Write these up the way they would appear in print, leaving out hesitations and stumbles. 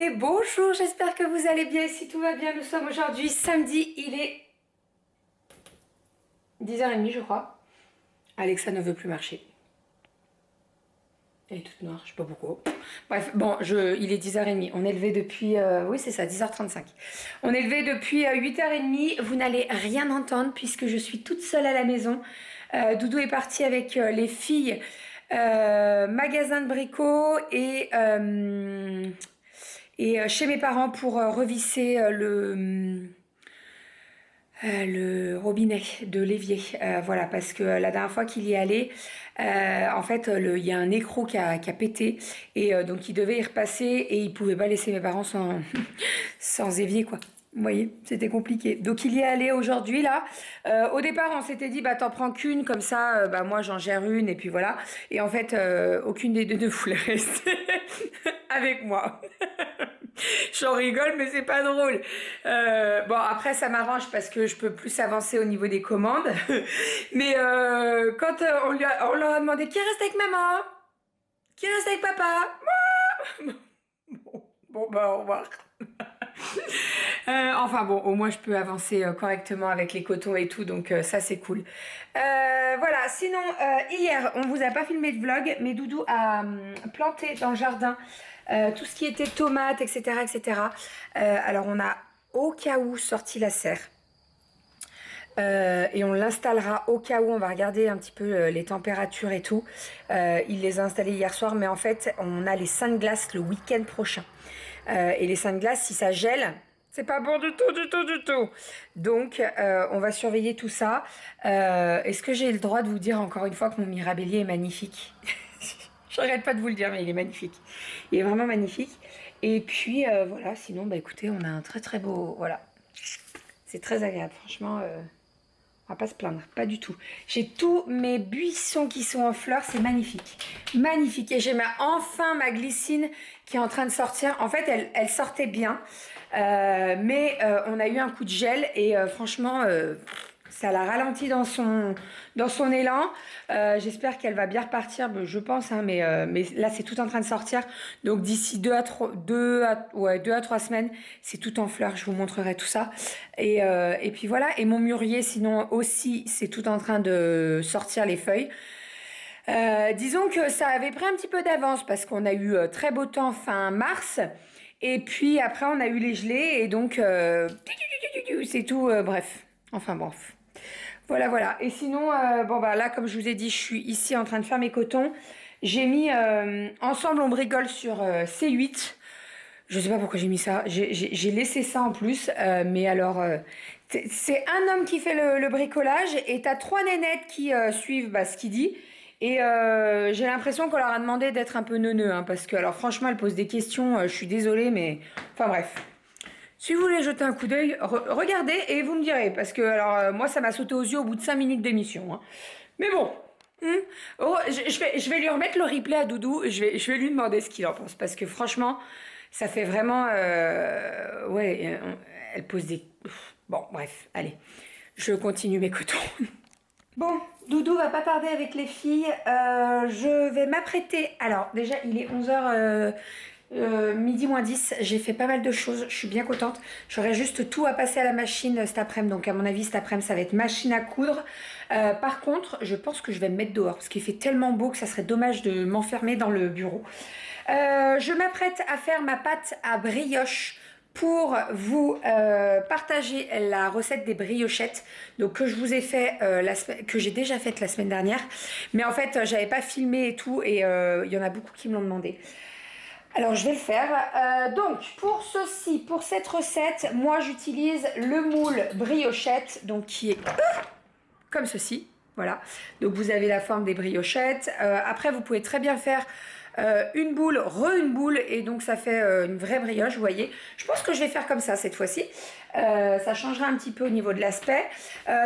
Et bonjour, j'espère que vous allez bien. Si tout va bien, nous sommes aujourd'hui samedi, il est 10h30 je crois. Alexa ne veut plus marcher. Elle est toute noire, je sais pas pourquoi. Bref, bon, il est 10h30. On est levé depuis, oui c'est ça, 10h35. On est levé depuis 8h30. Vous n'allez rien entendre puisque je suis toute seule à la maison. Doudou est parti avec les filles, magasin de bricots et chez mes parents pour revisser le robinet de l'évier. Voilà, parce que la dernière fois qu'il y est allé, en fait, il y a un écrou qui a pété et donc il devait y repasser et il pouvait pas laisser mes parents sans, sans évier, quoi. Vous voyez, c'était compliqué. Donc il y est allé aujourd'hui là. Au départ, on s'était dit bah t'en prends qu'une comme ça, bah moi j'en gère une et puis voilà. Et en fait, aucune des deux ne voulait rester avec moi. J'en rigole, mais c'est pas drôle. Bon, après, ça m'arrange parce que je peux plus avancer au niveau des commandes. Mais quand on leur a demandé qui reste avec maman, qui reste avec papa, moi. Bon, bah au revoir. Enfin bon, au moins je peux avancer correctement avec les cotons et tout, donc ça c'est cool. Voilà, sinon hier on vous a pas filmé de vlog, mais Doudou a planté dans le jardin tout ce qui était tomates, etc. etc. Alors on a au cas où sorti la serre. Et on l'installera au cas où, on va regarder un petit peu les températures et tout. Il les a installés hier soir, mais en fait on a les seins de glace le week-end prochain. Et les seins de glace, si ça gèle, c'est pas bon du tout, du tout, du tout. Donc, on va surveiller tout ça. Est-ce que j'ai le droit de vous dire encore une fois que mon mirabellier est magnifique? J'arrête pas de vous le dire, mais il est magnifique. Il est vraiment magnifique. Et puis, voilà, sinon, bah écoutez, on a un très très beau... Voilà. C'est très agréable, franchement... On va pas se plaindre, pas du tout. J'ai tous mes buissons qui sont en fleurs, c'est magnifique. Magnifique. Et j'ai enfin ma glycine qui est en train de sortir. En fait, elle sortait bien. Mais on a eu un coup de gel et franchement, ça l'a ralenti dans son élan. J'espère qu'elle va bien repartir, je pense, hein, mais là, c'est tout en train de sortir. Donc, d'ici 2 à 3 semaines, c'est tout en fleurs. Je vous montrerai tout ça. Et puis voilà. Et mon mûrier, sinon aussi, c'est tout en train de sortir les feuilles. Disons que ça avait pris un petit peu d'avance parce qu'on a eu très beau temps fin mars. Et puis après, on a eu les gelées et donc c'est tout. Bref, enfin bref. Voilà, voilà. Et sinon, bon bah là, comme je vous ai dit, je suis ici en train de faire mes cotons. J'ai mis ensemble, on bricole sur C8. Je sais pas pourquoi j'ai mis ça. J'ai laissé ça en plus. Mais alors, c'est un homme qui fait le bricolage et t'as trois nénettes qui suivent bah, ce qu'il dit. Et j'ai l'impression qu'on leur a demandé d'être un peu neuneux, hein, parce que, alors franchement, elles posent des questions, je suis désolée, mais... Enfin bref. Si vous voulez jeter un coup d'œil, regardez et vous me direz, parce que, alors, moi, ça m'a sauté aux yeux au bout de 5 minutes d'émission. Hein. Mais bon, oh, je vais lui remettre le replay à Doudou, je vais lui demander ce qu'il en pense, parce que franchement, ça fait vraiment... ouais, elle pose des... Bon, bref, allez, je continue mes cotons. Bon, Doudou va pas tarder avec les filles. Je vais m'apprêter. Alors, déjà, il est 11h, midi moins 10. J'ai fait pas mal de choses. Je suis bien contente. J'aurai juste tout à passer à la machine cet après-midi. Donc, à mon avis, cet après-midi, ça va être machine à coudre. Par contre, je pense que je vais me mettre dehors parce qu'il fait tellement beau que ça serait dommage de m'enfermer dans le bureau. Je m'apprête à faire ma pâte à brioche pour vous partager la recette des briochettes, donc que je vous ai fait que j'ai déjà faite la semaine dernière, mais en fait j'avais pas filmé et tout et il y en a beaucoup qui me l'ont demandé. Alors je vais le faire. Donc pour ceci, pour cette recette, moi j'utilise le moule briochette, donc qui est comme ceci. Voilà, donc vous avez la forme des briochettes. Après vous pouvez très bien faire une boule, une boule, et donc ça fait une vraie brioche, vous voyez. Je pense que je vais faire comme ça cette fois-ci. Ça changera un petit peu au niveau de l'aspect.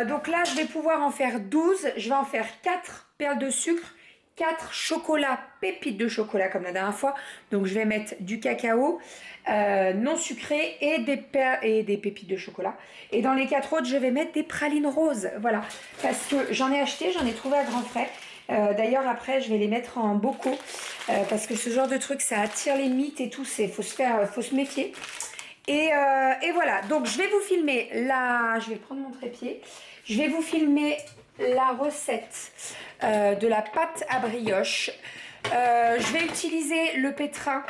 Donc là, je vais pouvoir en faire 12. Je vais en faire 4 perles de sucre, 4 chocolats, pépites de chocolat comme la dernière fois. Donc je vais mettre du cacao non sucré et des pépites de chocolat. Et dans les 4 autres, je vais mettre des pralines roses. Voilà, parce que j'en ai acheté, j'en ai trouvé à grands frais. D'ailleurs, après, je vais les mettre en bocaux parce que ce genre de truc, ça attire les mites et tout. Faut se méfier. Et voilà. Donc, je vais vous filmer là. Je vais prendre mon trépied. Je vais vous filmer la recette de la pâte à brioche. Je vais utiliser le pétrin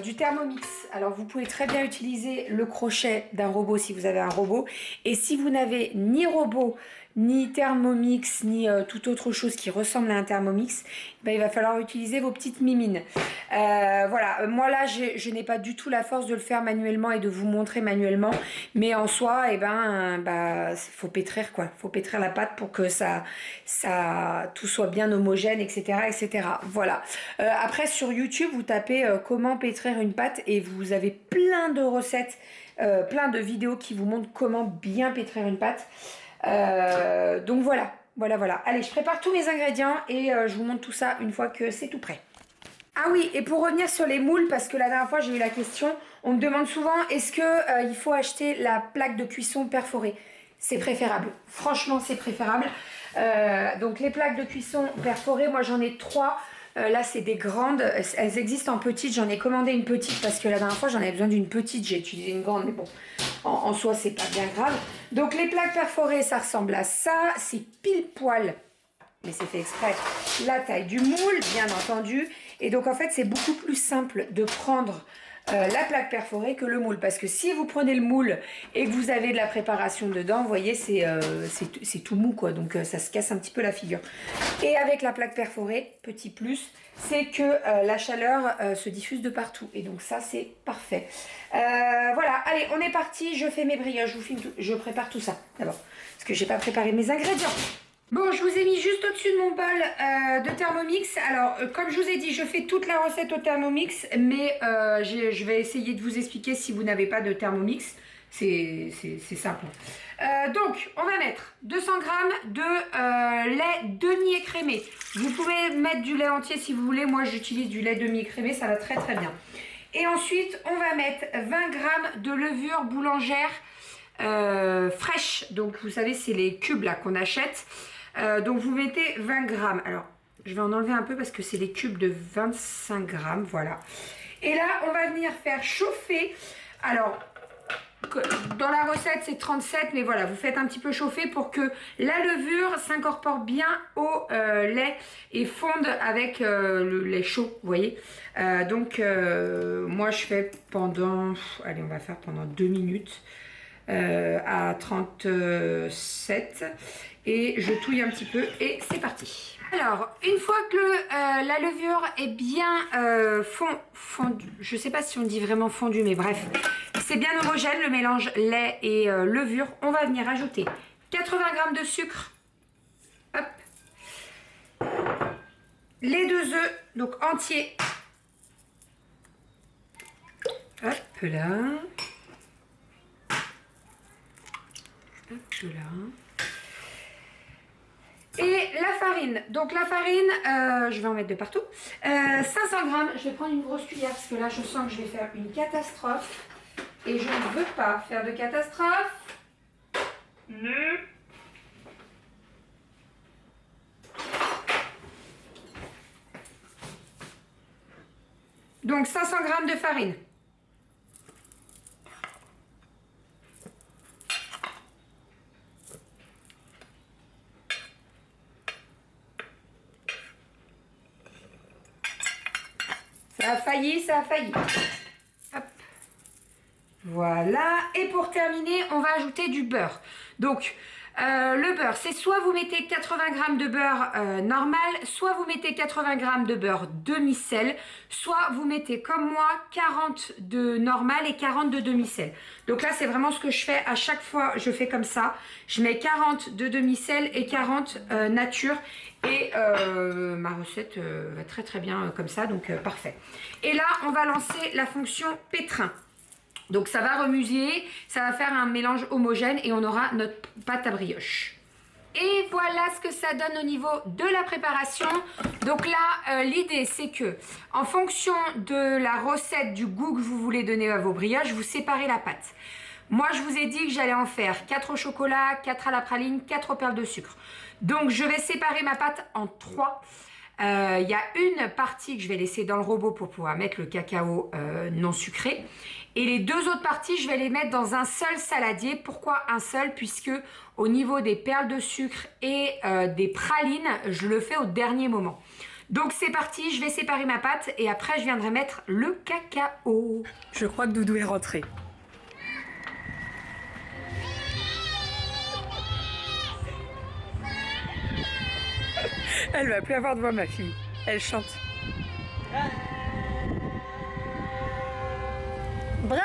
du Thermomix. Alors vous pouvez très bien utiliser le crochet d'un robot si vous avez un robot. Et si vous n'avez ni robot, ni Thermomix, ni toute autre chose qui ressemble à un Thermomix, ben, il va falloir utiliser vos petites mimines. Voilà, moi là je n'ai pas du tout la force de le faire manuellement et de vous montrer manuellement. Mais en soi, eh ben, bah, faut pétrir quoi. Faut pétrir la pâte pour que tout soit bien homogène, etc. etc. Voilà. Après sur YouTube, vous tapez comment pétrir une pâte et vous avez plein de recettes, plein de vidéos qui vous montrent comment bien pétrir une pâte. Donc voilà. Allez, je prépare tous mes ingrédients et je vous montre tout ça une fois que c'est tout prêt. Ah oui, et pour revenir sur les moules, parce que la dernière fois j'ai eu la question, on me demande souvent est-ce que il faut acheter la plaque de cuisson perforée? C'est préférable. Franchement, c'est préférable. Donc les plaques de cuisson perforées, moi j'en ai 3. Là, c'est des grandes. Elles existent en petites. J'en ai commandé une petite parce que la dernière fois, j'en avais besoin d'une petite. J'ai utilisé une grande, mais bon, en soi, c'est pas bien grave. Donc, les plaques perforées, ça ressemble à ça. C'est pile poil, mais c'est fait exprès, la taille du moule, bien entendu. Et donc, en fait, c'est beaucoup plus simple de prendre la plaque perforée que le moule. Parce que si vous prenez le moule et que vous avez de la préparation dedans, vous voyez, c'est tout mou, quoi. Donc, ça se casse un petit peu la figure. Et avec la plaque perforée, petit plus, c'est que la chaleur se diffuse de partout. Et donc, ça, c'est parfait. Voilà, allez, on est parti. Je fais mes brioches, je prépare tout ça d'abord. Parce que j'ai pas préparé mes ingrédients. Bon, je vous ai mis juste au-dessus de mon bol de Thermomix. Alors, comme je vous ai dit, je fais toute la recette au Thermomix, mais je vais essayer de vous expliquer si vous n'avez pas de Thermomix. C'est simple. Donc, on va mettre 200 g de lait demi-écrémé. Vous pouvez mettre du lait entier si vous voulez. Moi, j'utilise du lait demi-écrémé, ça va très très bien. Et ensuite, on va mettre 20 g de levure boulangère fraîche. Donc, vous savez, c'est les cubes là qu'on achète. Donc vous mettez 20 grammes. Alors, je vais en enlever un peu parce que c'est des cubes de 25 grammes. Voilà. Et là, on va venir faire chauffer. Alors, dans la recette, c'est 37. Mais voilà, vous faites un petit peu chauffer pour que la levure s'incorpore bien au lait et fonde avec le lait chaud. Vous voyez. Donc, moi, je fais pendant... Allez, on va faire pendant 2 minutes. À 37 et je touille un petit peu et c'est parti. Alors, une fois que la levure est bien fondue, je sais pas si on dit vraiment fondue, mais bref, c'est bien homogène le mélange lait et levure, on va venir ajouter 80 g de sucre, hop, les 2 œufs, donc entiers, hop là. Là. Et la farine. Donc la farine, je vais en mettre de partout. 500 g. Je vais prendre une grosse cuillère parce que là, je sens que je vais faire une catastrophe. Et je ne veux pas faire de catastrophe. Non. Donc 500 g de farine. Ça a failli. Hop. Voilà. Et pour terminer, on va ajouter du beurre. Donc, le beurre, c'est soit vous mettez 80 g de beurre normal, soit vous mettez 80 g de beurre demi-sel, soit vous mettez comme moi 40 de normal et 40 de demi-sel. Donc là, c'est vraiment ce que je fais à chaque fois, je fais comme ça. Je mets 40 de demi-sel et 40 nature. Et ma recette va très très bien comme ça, donc parfait. Et là, on va lancer la fonction pétrin. Donc ça va remuser, ça va faire un mélange homogène et on aura notre pâte à brioche. Et voilà ce que ça donne au niveau de la préparation. Donc là, l'idée c'est que en fonction de la recette, du goût que vous voulez donner à vos brioches, vous séparez la pâte. Moi, je vous ai dit que j'allais en faire 4 au chocolat, 4 à la praline, 4 aux perles de sucre. Donc, je vais séparer ma pâte en 3. Il y a une partie que je vais laisser dans le robot pour pouvoir mettre le cacao non sucré. Et les 2 autres parties, je vais les mettre dans un seul saladier. Pourquoi un seul? Puisque au niveau des perles de sucre et des pralines, je le fais au dernier moment. Donc c'est parti, je vais séparer ma pâte et après je viendrai mettre le cacao. Je crois que Doudou est rentré. Elle va plus avoir de voix, ma fille. Elle chante. Bravo!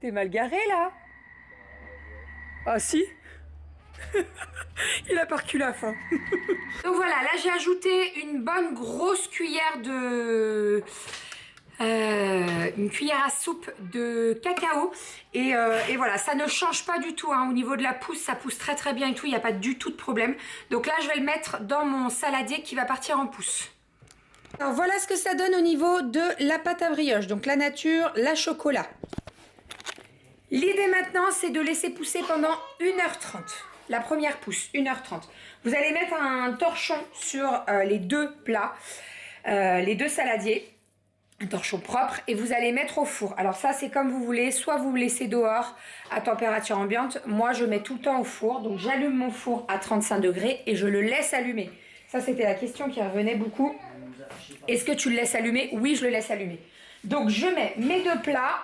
T'es mal garé là? Ah si? Il a pas reculé à la fin. Donc voilà, là j'ai ajouté une bonne grosse cuillère de... une cuillère à soupe de cacao et voilà, ça ne change pas du tout hein. Au niveau de la pousse, ça pousse très très bien et tout, il n'y a pas du tout de problème. Donc là je vais le mettre dans mon saladier qui va partir en pousse. Alors voilà ce que ça donne au niveau de la pâte à brioche, donc la nature, la chocolat. L'idée maintenant c'est de laisser pousser pendant 1h30. La première pousse, 1h30. Vous allez mettre un torchon sur les 2 plats, les 2 saladiers. Un torchon propre et vous allez mettre au four. Alors ça c'est comme vous voulez, soit vous le laissez dehors à température ambiante. Moi je mets tout le temps au four, donc j'allume mon four à 35 degrés et je le laisse allumer. Ça c'était la question qui revenait beaucoup. Est-ce que tu le laisses allumer? Oui, je le laisse allumer. Donc je mets mes 2 plats.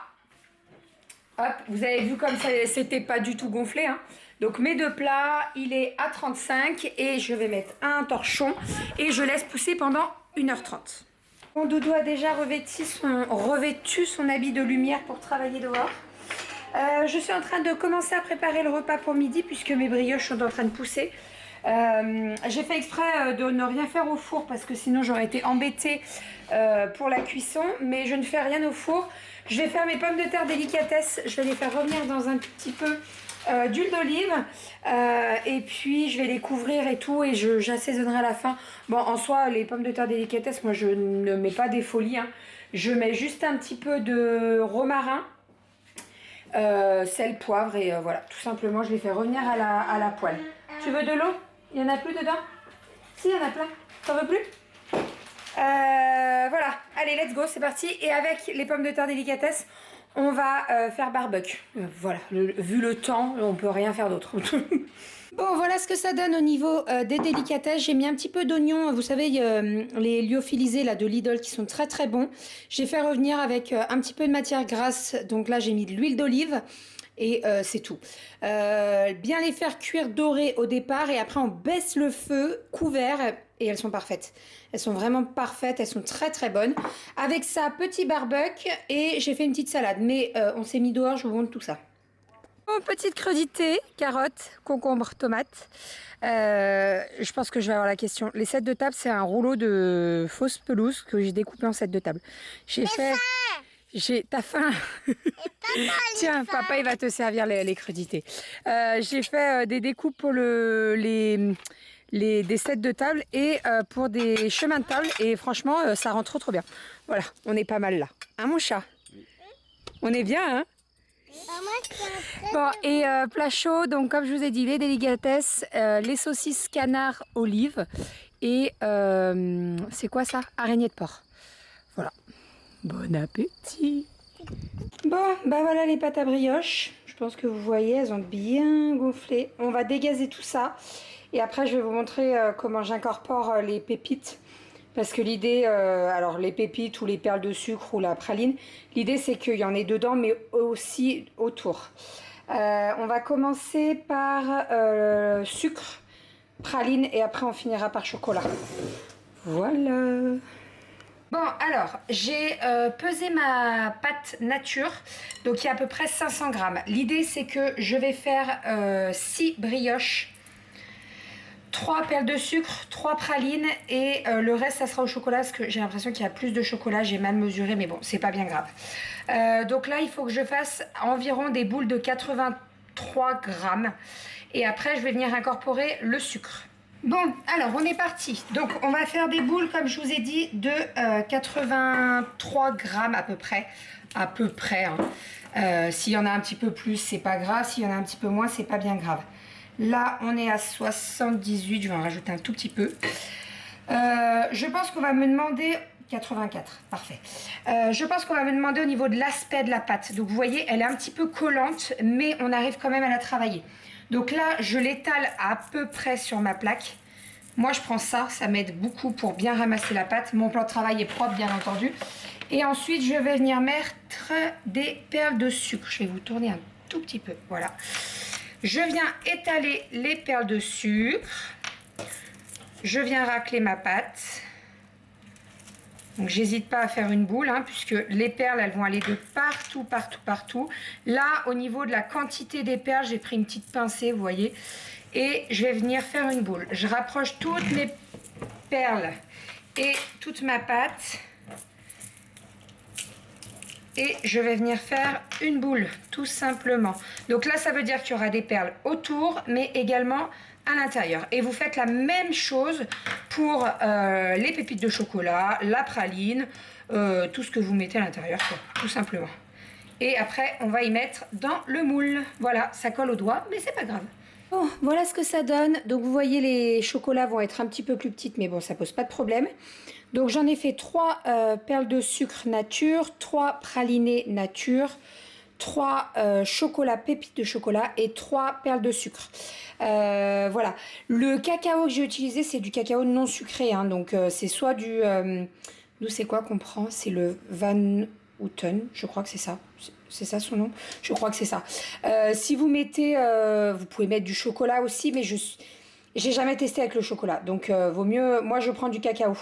Hop, vous avez vu comme ça c'était pas du tout gonflé hein. Donc mes 2 plats, il est à 35 et je vais mettre un torchon et je laisse pousser pendant 1h30. Mon Doudou a déjà revêtu son habit de lumière pour travailler dehors. Je suis en train de commencer à préparer le repas pour midi puisque mes brioches sont en train de pousser. J'ai fait exprès de ne rien faire au four parce que sinon j'aurais été embêtée pour la cuisson. Mais je ne fais rien au four. Je vais faire mes pommes de terre délicatesse. Je vais les faire revenir dans un petit peu d'huile d'olive et puis je vais les couvrir et tout et j'assaisonnerai à la fin. Bon, en soi les pommes de terre délicatesse, moi je ne mets pas des folies hein. Je mets juste un petit peu de romarin, sel, poivre et voilà, tout simplement je les fais revenir à la poêle. Tu veux de l'eau? Il y en a plus dedans? Si, il y en a plein. T'en veux plus? Voilà, allez let's go, c'est parti. Et avec les pommes de terre délicatesse on va faire barbecue. Voilà, vu le temps, on peut rien faire d'autre. Bon, voilà ce que ça donne au niveau des délicatesses. J'ai mis un petit peu d'oignons. Vous savez, les lyophilisés là, de Lidl qui sont très très bons. J'ai fait revenir avec un petit peu de matière grasse. Donc là, j'ai mis de l'huile d'olive. Et c'est tout. Bien les faire cuire dorées au départ. Et après, on baisse le feu couvert. Et elles sont parfaites. Elles sont vraiment parfaites. Elles sont très très bonnes. Avec ça, petit barbecue. Et j'ai fait une petite salade. Mais on s'est mis dehors. Je vous montre tout ça. Bon, petite crudité, carottes, concombres, tomates. Je pense que je vais avoir la question. Les sets de table, c'est un rouleau de fausse pelouse que j'ai découpé en set de table. J'ai fait... T'as faim? Tiens, papa, il va te servir les crudités. J'ai fait des découpes pour des sets de table et pour des chemins de table. Et franchement, ça rend trop bien. Voilà, on est pas mal là. Hein, mon chat? On est bien, hein? Bon, et plat chaud, donc comme je vous ai dit, les délicatesses, les saucisses canard olive et c'est quoi ça? Araignée de porc. Voilà. Bon appétit. Bon, bah voilà les pâtes à brioche. Je pense que vous voyez, elles ont bien gonflé. On va dégazer tout ça. Et après, je vais vous montrer comment j'incorpore les pépites. Parce que l'idée, alors les pépites ou les perles de sucre ou la praline, l'idée c'est qu'il y en ait dedans mais aussi autour. On va commencer par sucre, praline et après on finira par chocolat. Voilà. Bon alors, j'ai pesé ma pâte nature, donc il y a à peu près 500 grammes. L'idée c'est que je vais faire 6 brioches. 3 perles de sucre, 3 pralines et le reste ça sera au chocolat parce que j'ai l'impression qu'il y a plus de chocolat, j'ai mal mesuré mais bon c'est pas bien grave. Donc là il faut que je fasse environ des boules de 83 grammes et après je vais venir incorporer le sucre. Bon, alors on est parti. Donc on va faire des boules, comme je vous ai dit, de 83 grammes à peu près. À peu près. Hein. S'il y en a un petit peu plus, c'est pas grave. S'il y en a un petit peu moins, c'est pas bien grave. Là, on est à 78. Je vais en rajouter un tout petit peu. Je pense qu'on va me demander... 84, parfait. Je pense qu'on va me demander au niveau de l'aspect de la pâte. Donc vous voyez, elle est un petit peu collante, mais on arrive quand même à la travailler. Donc là, je l'étale à peu près sur ma plaque. Moi, je prends ça, ça m'aide beaucoup pour bien ramasser la pâte. Mon plan de travail est propre, bien entendu. Et ensuite, je vais venir mettre des perles de sucre. Je vais vous tourner un tout petit peu, voilà. Je viens étaler les perles de sucre. Je viens racler ma pâte. Donc j'hésite pas à faire une boule, hein, puisque les perles, elles vont aller de partout, partout, partout. Là, au niveau de la quantité des perles, j'ai pris une petite pincée, vous voyez. Et je vais venir faire une boule. Je rapproche toutes mes perles et toute ma pâte. Et je vais venir faire une boule, tout simplement. Donc là, ça veut dire qu'il y aura des perles autour, mais également à l'intérieur. Et vous faites la même chose pour les pépites de chocolat, la praline, tout ce que vous mettez à l'intérieur, tout simplement. Et après, on va y mettre dans le moule. Voilà, ça colle au doigt, mais c'est pas grave. Bon, voilà ce que ça donne. Donc vous voyez, les chocolats vont être un petit peu plus petites, mais bon, ça pose pas de problème. Donc j'en ai fait 3 perles de sucre nature, 3 pralinés nature, 3 chocolats pépites de chocolat et 3 perles de sucre. Voilà. Le cacao que j'ai utilisé, c'est du cacao non sucré. Hein, donc c'est soit du... nous, c'est quoi qu'on prend? C'est le Van Houten, je crois que c'est ça. C'est ça son nom? Je crois que c'est ça. Si vous mettez... vous pouvez mettre du chocolat aussi, mais j'ai jamais testé avec le chocolat. Donc vaut mieux... Moi, je prends du cacao.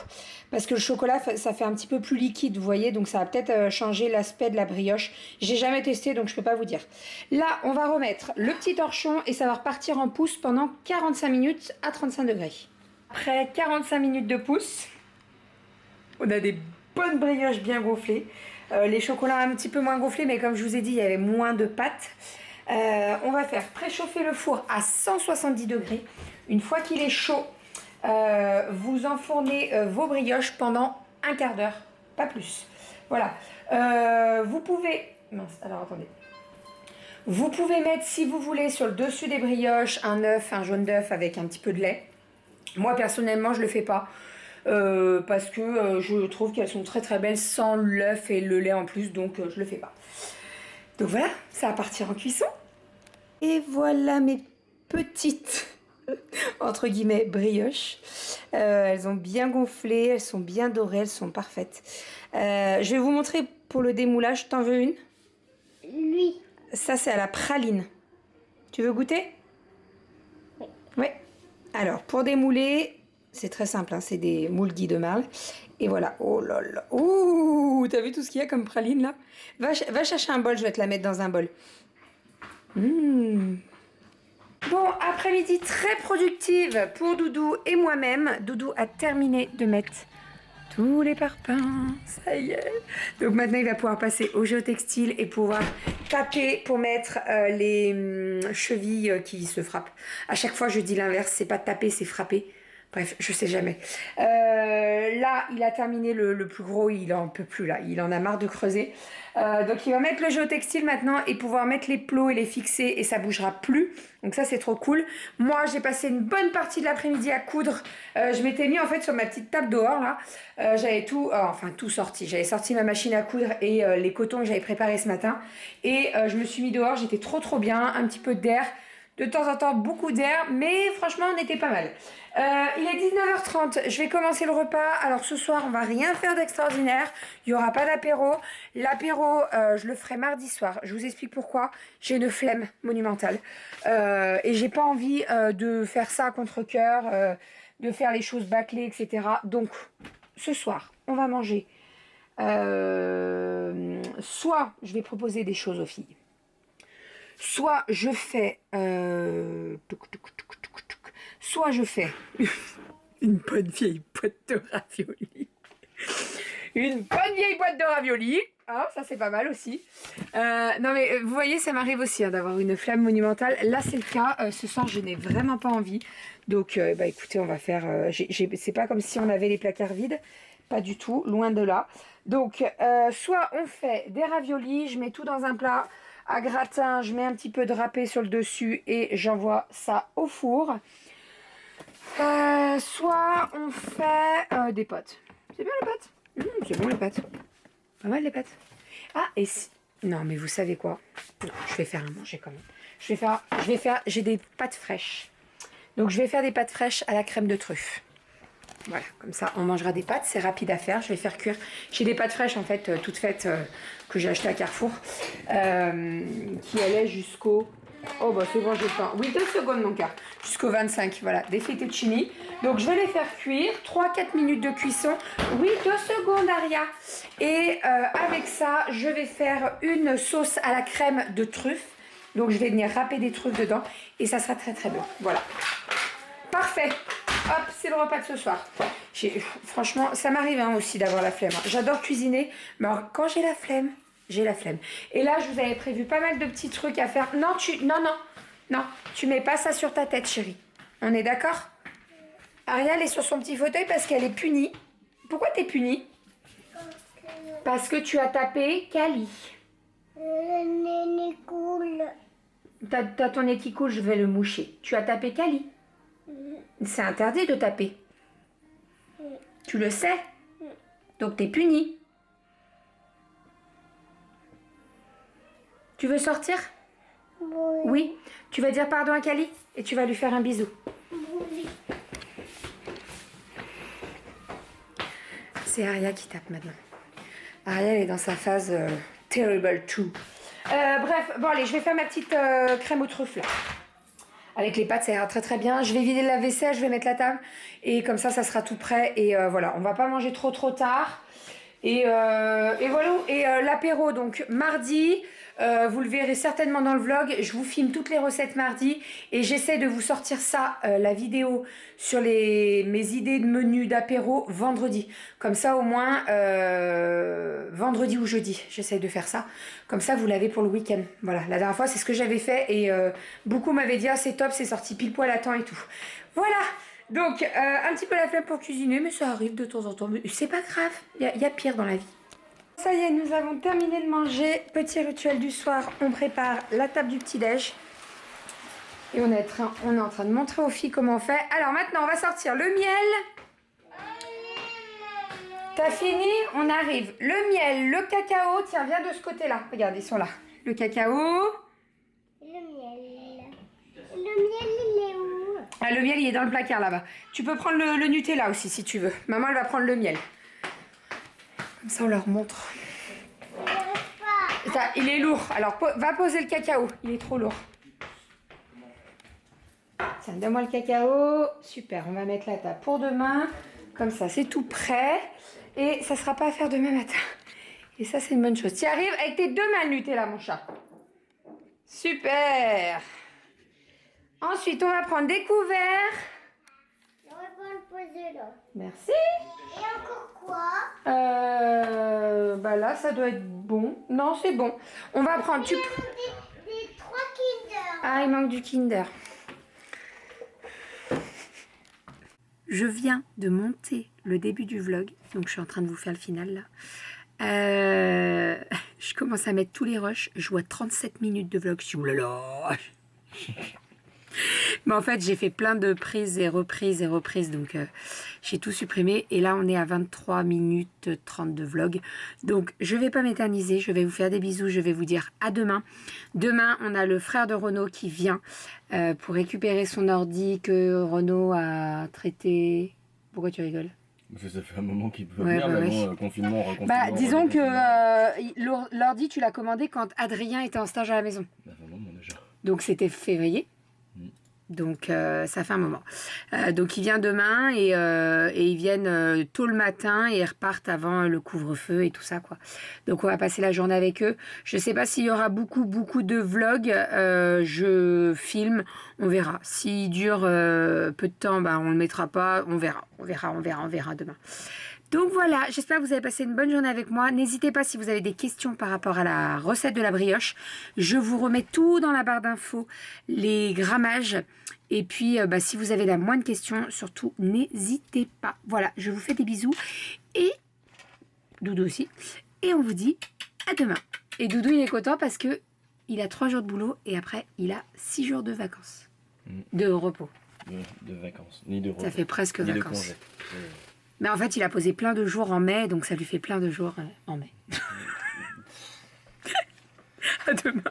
Parce que le chocolat, ça fait un petit peu plus liquide, vous voyez. Donc ça va peut-être changer l'aspect de la brioche. J'ai jamais testé, donc je peux pas vous dire. Là, on va remettre le petit torchon et ça va repartir en pousse pendant 45 minutes à 35 degrés. Après 45 minutes de pousse, on a des bonnes brioches bien gonflées. Les chocolats un petit peu moins gonflés, mais comme je vous ai dit, il y avait moins de pâte. On va faire préchauffer le four à 170 degrés. Une fois qu'il est chaud, vous enfournez vos brioches pendant un quart d'heure, pas plus. Voilà. Vous pouvez... Mince, alors attendez. Vous pouvez mettre, si vous voulez, sur le dessus des brioches, un œuf, un jaune d'œuf avec un petit peu de lait. Moi, personnellement, je le fais pas. Parce que je trouve qu'elles sont très très belles sans l'œuf et le lait en plus, donc je le fais pas. Donc voilà, ça va partir en cuisson. Et voilà mes petites, entre guillemets, brioches. Elles ont bien gonflé, elles sont bien dorées, elles sont parfaites. Je vais vous montrer pour le démoulage. T'en veux une? Oui. Ça, c'est à la praline. Tu veux goûter? Oui. Oui. Alors, pour démouler, c'est très simple, hein, c'est des moules Guy de Marle. Et voilà. Oh là là. Ouh, t'as vu tout ce qu'il y a comme praline là? Va chercher un bol, je vais te la mettre dans un bol. Mmh. Bon, après-midi très productive pour Doudou et moi-même. Doudou a terminé de mettre tous les parpaings. Ça y est. Donc maintenant, il va pouvoir passer au géotextile et pouvoir taper pour mettre les chevilles qui se frappent. À chaque fois, je dis l'inverse. C'est pas taper, c'est frapper. Bref, je sais jamais. Là, il a terminé le plus gros, il en peut plus là, il en a marre de creuser. Donc il va mettre le géotextile maintenant et pouvoir mettre les plots et les fixer et ça bougera plus. Donc ça c'est trop cool. Moi j'ai passé une bonne partie de l'après-midi à coudre. Je m'étais mis en fait sur ma petite table dehors là. J'avais tout, enfin tout sorti. J'avais sorti ma machine à coudre et les cotons que j'avais préparés ce matin. Et je me suis mis dehors, j'étais trop bien, un petit peu d'air. De temps en temps, beaucoup d'air, mais franchement, on était pas mal. Il est 19h30, je vais commencer le repas. Alors ce soir, on va rien faire d'extraordinaire. Il n'y aura pas d'apéro. L'apéro, je le ferai mardi soir. Je vous explique pourquoi. J'ai une flemme monumentale. Et j'ai pas envie de faire ça à contre-cœur, de faire les choses bâclées, etc. Donc, ce soir, on va manger. Soit, je vais proposer des choses aux filles. Soit je fais soit je fais une bonne vieille boîte de raviolis. Une bonne vieille boîte de raviolis. Ah, ça c'est pas mal aussi. Non mais vous voyez, ça m'arrive aussi hein, d'avoir une flemme monumentale. Là c'est le cas. Ce soir je n'ai vraiment pas envie. Donc bah écoutez, on va faire... c'est pas comme si on avait les placards vides. Pas du tout, loin de là. Donc soit on fait des raviolis, je mets tout dans un plat à gratin, je mets un petit peu de râpé sur le dessus et j'envoie ça au four. Soit on fait des pâtes. C'est bien les pâtes. C'est bon les pâtes. Pas mal les pâtes. Ah, et si... Non, mais vous savez quoi? Non, je vais faire à manger quand même. J'ai des pâtes fraîches. Donc, je vais faire des pâtes fraîches à la crème de truffe. Voilà, comme ça, on mangera des pâtes. C'est rapide à faire. Je vais faire cuire. J'ai des pâtes fraîches, en fait, toutes faites, que j'ai achetées à Carrefour. Qui allaient jusqu'au... Oh, bah, c'est bon, j'ai faim. Oui, 2 secondes, mon cœur. Jusqu'au 25, voilà, des fettuccini. Donc, je vais les faire cuire. 3-4 minutes de cuisson. Oui, 2 secondes, Aria. Et avec ça, je vais faire une sauce à la crème de truffe. Donc, je vais venir râper des truffes dedans. Et ça sera très, très bon. Voilà. Parfait. Hop, c'est le repas de ce soir. Franchement, ça m'arrive hein, aussi d'avoir la flemme. J'adore cuisiner. Mais alors, quand j'ai la flemme, j'ai la flemme. Et là, je vous avais prévu pas mal de petits trucs à faire. Non, non, tu mets pas ça sur ta tête, chérie. On est d'accord? Ariel est sur son petit fauteuil parce qu'elle est punie. Pourquoi t'es punie? Parce que tu as tapé Cali. Le nez coule. T'as ton nez qui coule, je vais le moucher. Tu as tapé Cali. C'est interdit de taper. Tu le sais. Donc t'es punie. Tu veux sortir? Oui. Tu vas dire pardon à Cali et tu vas lui faire un bisou. Oui. C'est Aria qui tape maintenant. Ariel est dans sa phase Terrible 2. Bref, bon allez, je vais faire ma petite crème aux truffes là. Avec les pâtes, ça ira très très bien. Je vais vider la vaisselle, je vais mettre la table. Et comme ça sera tout prêt. Et voilà, on va pas manger trop tard. Et voilà, et l'apéro, donc mardi, vous le verrez certainement dans le vlog, je vous filme toutes les recettes mardi et j'essaie de vous sortir ça, la vidéo sur mes idées de menus d'apéro vendredi. Comme ça au moins, vendredi ou jeudi, j'essaie de faire ça. Comme ça vous l'avez pour le week-end. Voilà, la dernière fois c'est ce que j'avais fait et beaucoup m'avaient dit ah c'est top, c'est sorti pile poil à temps et tout. Voilà. Donc, un petit peu la flemme pour cuisiner, mais ça arrive de temps en temps. Mais c'est pas grave, il y a pire dans la vie. Ça y est, nous avons terminé de manger. Petit rituel du soir, on prépare la table du petit-déj. Et on est en train de montrer aux filles comment on fait. Alors maintenant, on va sortir le miel. T'as fini? On arrive. Le miel, le cacao. Tiens, viens de ce côté-là. Regarde, ils sont là. Le cacao. Le miel. Le miel, il est où? Ah, le miel, il est dans le placard là-bas. Tu peux prendre le Nutella aussi si tu veux. Maman, elle va prendre le miel. Comme ça, on leur montre. Ça, il est lourd. Alors, va poser le cacao. Il est trop lourd. Tiens, donne-moi le cacao. Super, on va mettre la table pour demain. Comme ça, c'est tout prêt. Et ça ne sera pas à faire demain matin. Et ça, c'est une bonne chose. Tu arrives avec tes 2 mains, le Nutella, mon chat. Super. Ensuite, on va prendre des couverts. On va pas le poser là. Merci. Et encore quoi? Bah là, ça doit être bon. Non, c'est bon. On va prendre... Il y a des 3 Kinder. Ah, il manque du Kinder. Je viens de monter le début du vlog. Donc, je suis en train de vous faire le final, là. Je commence à mettre tous les rushs. Je vois 37 minutes de vlog. Je suis... Oulala. Mais en fait, j'ai fait plein de prises et reprises. Donc, j'ai tout supprimé. Et là, on est à 23 minutes 30 de vlog. Donc, je vais pas m'éterniser. Je vais vous faire des bisous. Je vais vous dire à demain. Demain, on a le frère de Renaud qui vient pour récupérer son ordi que Renaud a traité. Pourquoi tu rigoles? Parce que ça fait un moment qu'il peut Ouais, venir, bah mais ouais. bon, confinement, reconfinement. Bah, disons que redéconfinement. l'ordi, tu l'as commandé quand Adrien était en stage à la maison. Ça fait un moment déjà. Donc, c'était février. Donc, ça fait un moment. Donc, ils viennent demain et ils viennent tôt le matin et ils repartent avant le couvre-feu et tout ça, quoi. Donc, on va passer la journée avec eux. Je ne sais pas s'il y aura beaucoup de vlogs. Je filme, on verra. S'il dure peu de temps, bah, on ne le mettra pas. On verra demain. Donc voilà, j'espère que vous avez passé une bonne journée avec moi. N'hésitez pas si vous avez des questions par rapport à la recette de la brioche. Je vous remets tout dans la barre d'infos, les grammages. Et puis, si vous avez la moindre question, surtout, n'hésitez pas. Voilà, je vous fais des bisous. Et Doudou aussi. Et on vous dit à demain. Et Doudou, il est content parce que il a 3 jours de boulot et après, il a 6 jours de vacances. De repos. De vacances, ni de repos. Ça fait presque ni vacances. de congés. Mais en fait, il a posé plein de jours en mai, donc ça lui fait plein de jours en mai. À demain.